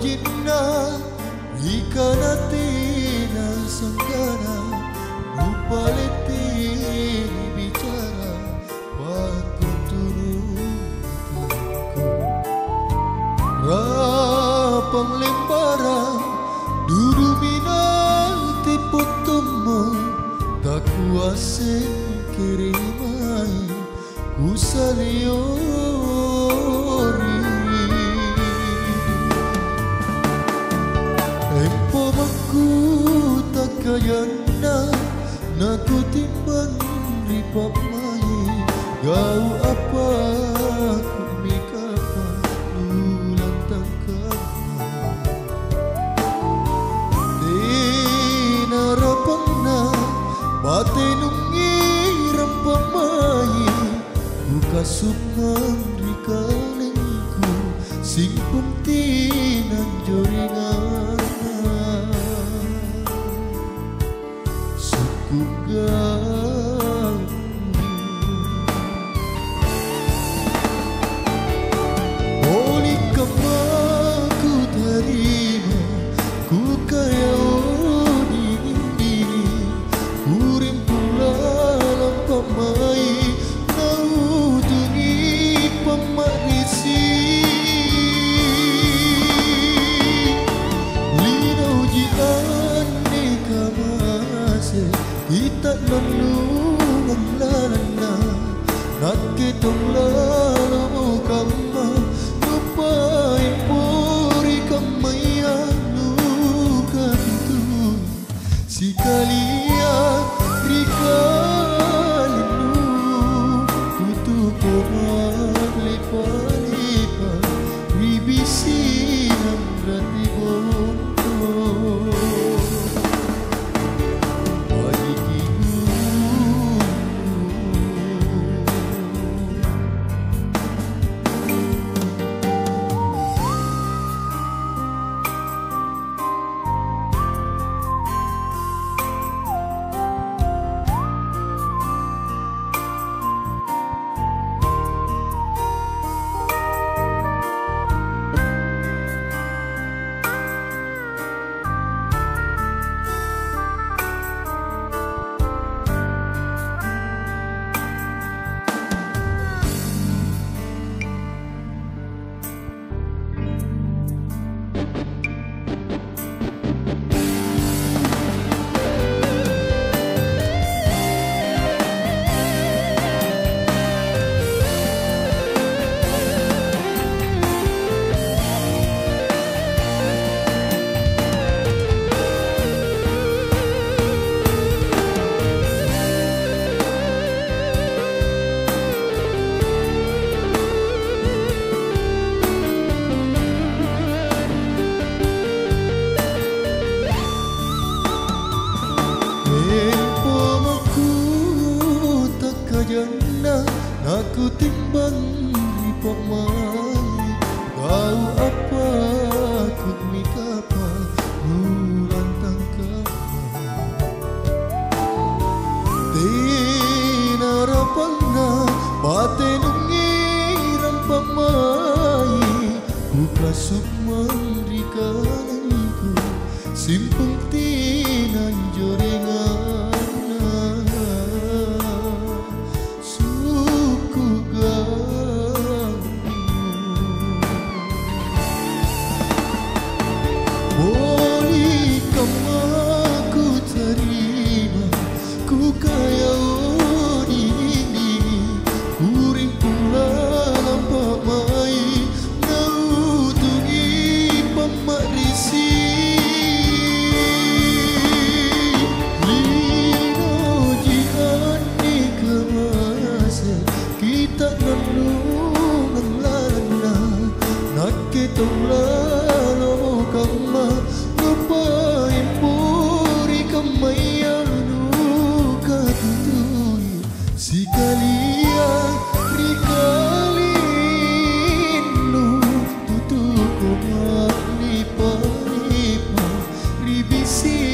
jinna ikanatina sanggana upaleti bicara waktu turun rapang lembara duru minati potomo tak kuasa kirimai kusaliori empo maku tak kayana naku timbang ripap mai gau apa kumikapa ulang tangkapna dinarapangna batinungi rampang mai buka sukman rikalengku sing pumtinan joringan sukugang oli kamaku terima ku kaya dini kurim pula lampak mai kita nalungan lalana nakitong lalamu kama lupain puri kamayanu kapitun si kalia rikalinu tutupo malipa-lipa ribisi ng ratibonto aku timbang ripok mai kau apa kumikapa nulan tangkapna dinarapangna batinungi rampang mai buka sukman rikalengku simpung tinan joringan si kalia rikalinu tutup lipa-lipa ribisi